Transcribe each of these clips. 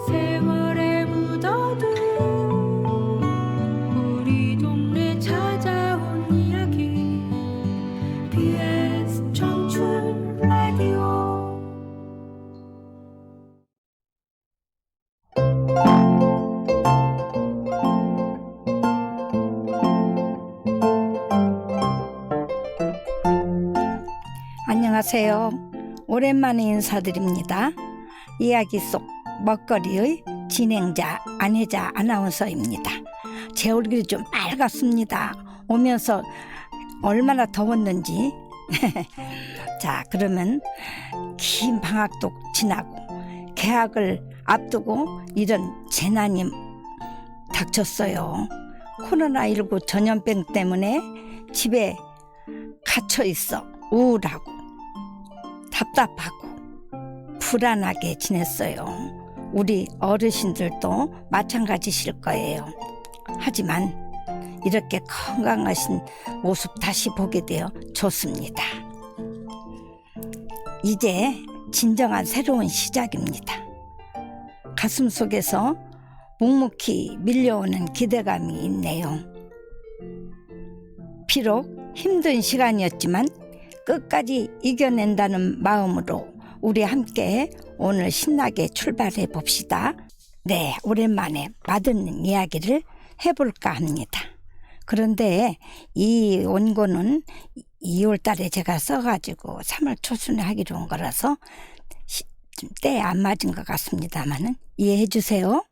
세월에 묻어둔 우리 동네 찾아온 이야기 BS 청춘 라디오. 안녕하세요. 오랜만에 인사드립니다. 이야기 속 먹거리의 진행자 안혜자 아나운서입니다. 제 얼굴이 좀 빨갛습니다. 오면서 얼마나 더웠는지. 자, 그러면 긴 방학도 지나고 개학을 앞두고 이런 재난이 닥쳤어요. 코로나19 전염병 때문에 집에 갇혀 있어 우울하고 답답하고 불안하게 지냈어요. 우리 어르신들도 마찬가지실 거예요. 하지만 이렇게 건강하신 모습 다시 보게 되어 좋습니다. 이제 진정한 새로운 시작입니다. 가슴 속에서 묵묵히 밀려오는 기대감이 있네요. 비록 힘든 시간이었지만 끝까지 이겨낸다는 마음으로 우리 함께 오늘 신나게 출발해 봅시다. 네, 오랜만에 맛있는 이야기를 해볼까 합니다. 그런데 이 원고는 2월 달에 제가 써가지고 3월 초순에 하기로 한 거라서 좀 때에 안 맞은 것 같습니다만 이해해 주세요.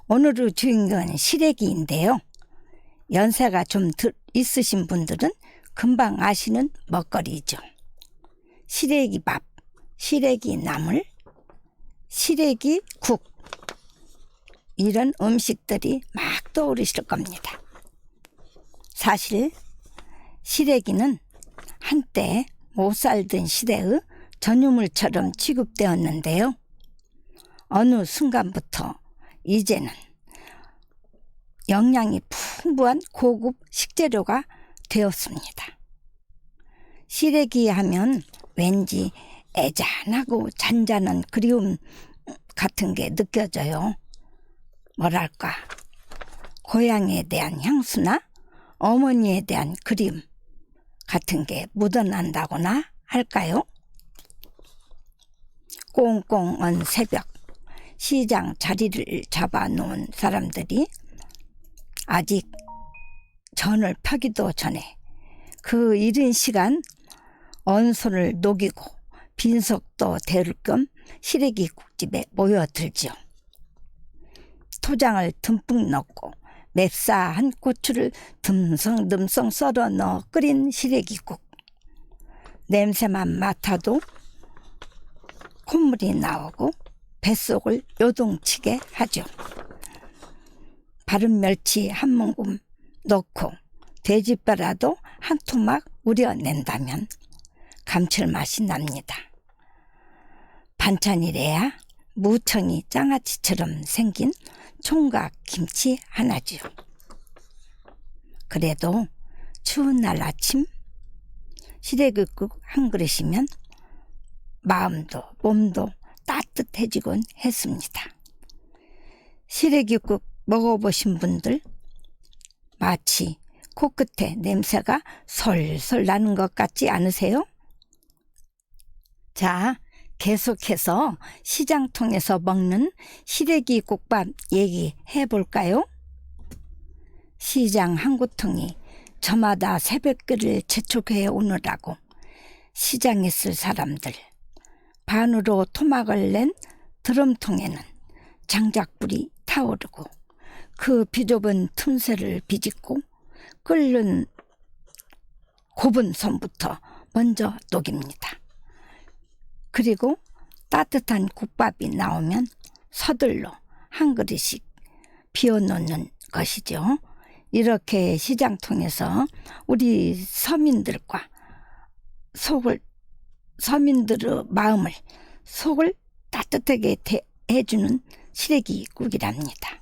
오늘의 주인공은 시래기인데요. 연세가 좀 있으신 분들은 금방 아시는 먹거리죠. 시래기밥, 시래기 나물, 시래기국, 이런 음식들이 막 떠오르실 겁니다. 사실 시래기는 한때 못 살던 시대의 전유물처럼 취급되었는데요. 어느 순간부터 이제는 영양이 풍부한 고급 식재료가 되었습니다. 시래기 하면 왠지 애잔하고 잔잔한 그리움 같은 게 느껴져요. 뭐랄까, 고향에 대한 향수나 어머니에 대한 그리움 같은 게 묻어난다거나 할까요? 꽁꽁 언 새벽, 시장 자리를 잡아놓은 사람들이 아직 전을 펴기도 전에 그 이른 시간 언손을 녹이고 빈속도 데울 겸 시래기국집에 모여들죠. 토장을 듬뿍 넣고 맵싸한 고추를 듬성듬성 썰어 넣어 끓인 시래기국. 냄새만 맡아도 콧물이 나오고 뱃속을 요동치게 하죠. 바른 멸치 한 모금 넣고 돼지뼈라도 한 토막 우려낸다면 감칠맛이 납니다. 반찬이래야 무청이 장아찌처럼 생긴 총각 김치 하나죠. 그래도 추운 날 아침 시래기국 한 그릇이면 마음도 몸도 따뜻해지곤 했습니다. 시래기국 먹어보신 분들 마치 코끝에 냄새가 솔솔 나는 것 같지 않으세요? 자, 계속해서 시장통에서 먹는 시래기국밥 얘기해 볼까요? 시장 항구통이 저마다 새벽길을 재촉해 오느라고 시장에 있을 사람들, 반으로 토막을 낸 드럼통에는 장작불이 타오르고 그 비좁은 틈새를 비집고 끓는 곱은 선부터 먼저 녹입니다. 그리고 따뜻한 국밥이 나오면 서둘러 한 그릇씩 비워놓는 것이죠. 이렇게 시장통에서 우리 서민들과 서민들의 마음을 속을 따뜻하게 해주는 시래기국이랍니다.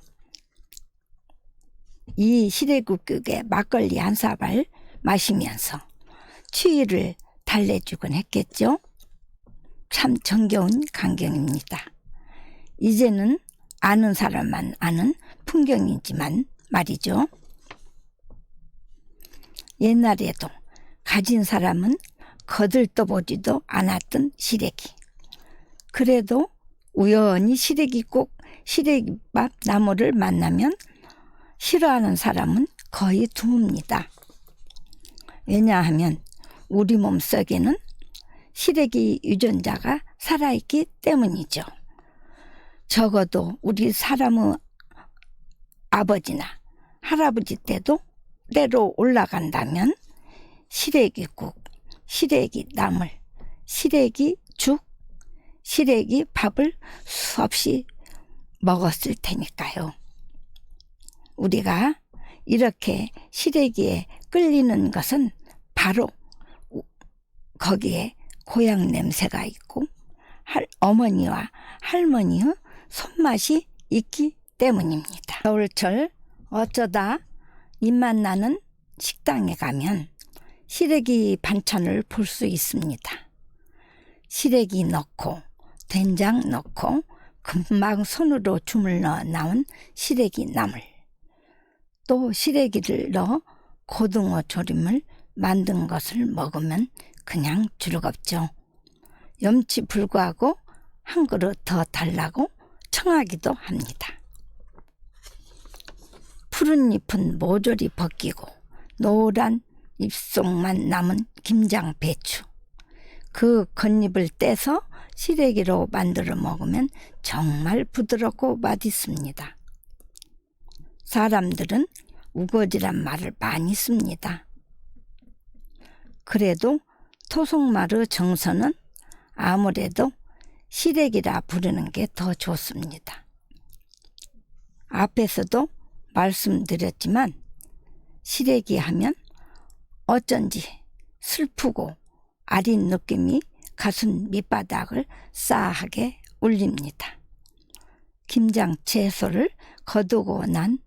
이 시래기국에 막걸리 한 사발 마시면서 추위를 달래주곤 했겠죠. 참 정겨운 광경입니다. 이제는 아는 사람만 아는 풍경이지만 말이죠. 옛날에도 가진 사람은 거들떠보지도 않았던 시래기. 그래도 우연히 시래기밥 나무를 만나면 싫어하는 사람은 거의 드뭅니다. 왜냐하면 우리 몸속에는 시래기 유전자가 살아있기 때문이죠. 적어도 우리 사람의 아버지나 할아버지 때도 때로 올라간다면 시래기국, 시래기 나물, 시래기 죽, 시래기 밥을 수없이 먹었을 테니까요. 우리가 이렇게 시래기에 끌리는 것은 바로 거기에 고향 냄새가 있고 어머니와 할머니의 손맛이 있기 때문입니다. 겨울철 어쩌다 입맛 나는 식당에 가면 시래기 반찬을 볼 수 있습니다. 시래기 넣고 된장 넣고 금방 손으로 주물러 나온 시래기 나물, 또 시래기를 넣어 고등어 조림을 만든 것을 먹으면 그냥 즐겁죠. 염치 불구하고 한 그릇 더 달라고 청하기도 합니다. 푸른 잎은 모조리 벗기고 노란 잎속만 남은 김장 배추, 그 겉잎을 떼서 시래기로 만들어 먹으면 정말 부드럽고 맛있습니다. 사람들은 우거지란 말을 많이 씁니다. 그래도 토속말의 정서는 아무래도 시래기라 부르는 게 더 좋습니다. 앞에서도 말씀드렸지만 시래기 하면 어쩐지 슬프고 아린 느낌이 가슴 밑바닥을 싸하게 울립니다. 김장 채소를 거두고 난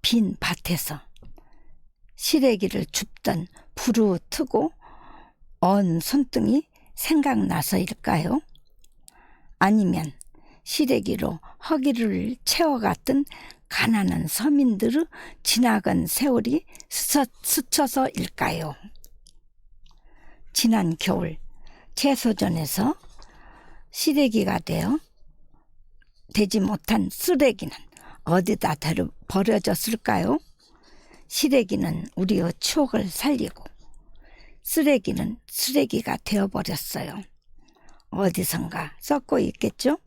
빈 밭에서 시래기를 줍던 불을 트고 언 손등이 생각나서일까요? 아니면 시래기로 허기를 채워갔던 가난한 서민들의 지나간 세월이 스쳐서일까요? 지난 겨울 채소전에서 시래기가 되지 못한 쓰레기는 어디다 버려졌을까요? 시래기는 우리의 추억을 살리고 쓰레기는 쓰레기가 되어버렸어요. 어디선가 썩고 있겠죠?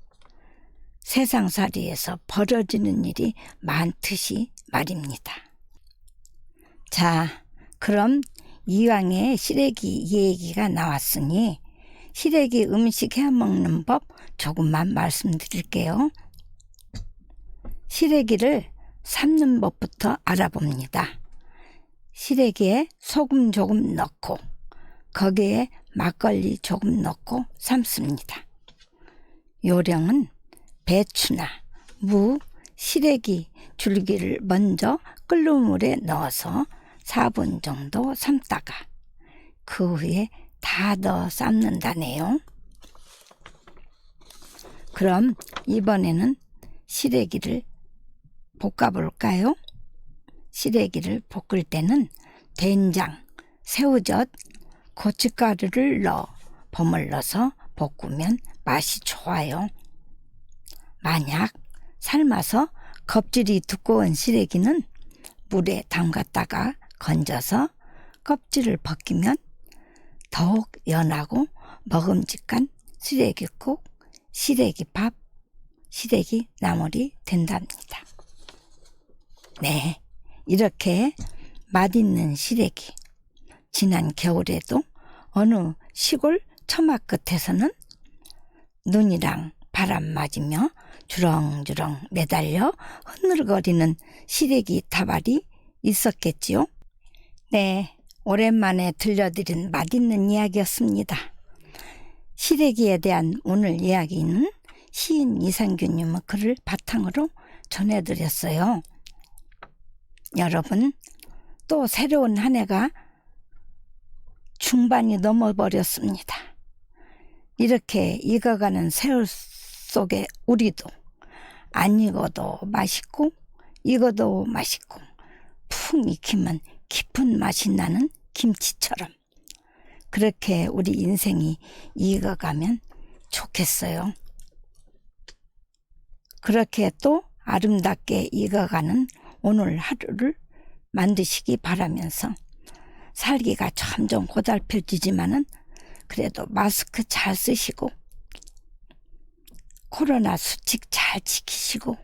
세상살이에서 벌어지는 일이 많듯이 말입니다. 자, 그럼 이왕에 시래기 얘기가 나왔으니 시래기 음식 해먹는 법 조금만 말씀드릴게요. 시래기를 삶는 법부터 알아봅니다. 시래기에 소금 조금 넣고 거기에 막걸리 조금 넣고 삶습니다. 요령은 배추나 무, 시래기 줄기를 먼저 끓는 물에 넣어서 4분 정도 삶다가 그 후에 다 넣어 삶는다네요. 그럼 이번에는 시래기를 볶아볼까요? 시래기를 볶을 때는 된장, 새우젓, 고춧가루를 넣어 버물러서 볶으면 맛이 좋아요. 만약 삶아서 껍질이 두꺼운 시래기는 물에 담갔다가 건져서 껍질을 벗기면 더욱 연하고 먹음직한 시래기국, 시래기밥, 시래기 나물이 된답니다. 네, 이렇게 맛있는 시래기. 지난 겨울에도 어느 시골 처막 끝에서는 눈이랑 바람 맞으며 주렁주렁 매달려 흐느거리는 시래기 다발이 있었겠지요. 네, 오랜만에 들려드린 맛있는 이야기였습니다. 시래기에 대한 오늘 이야기는 시인 이상규님의 글을 바탕으로 전해드렸어요. 여러분, 또 새로운 한 해가 중반이 넘어버렸습니다. 이렇게 익어가는 세월 속에 우리도 안 익어도 맛있고 익어도 맛있고 푹 익히면 깊은 맛이 나는 김치처럼 그렇게 우리 인생이 익어가면 좋겠어요. 그렇게 또 아름답게 익어가는 오늘 하루를 만드시기 바라면서 살기가 점점 고달퍼지지만은 그래도 마스크 잘 쓰시고 코로나 수칙 잘 지키시고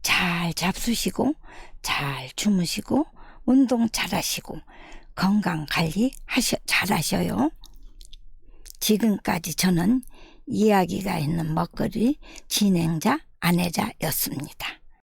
잘 잡수시고 잘 주무시고 운동 잘 하시고 건강 관리 잘 하셔요. 지금까지 저는 이야기가 있는 먹거리 진행자 안혜자였습니다.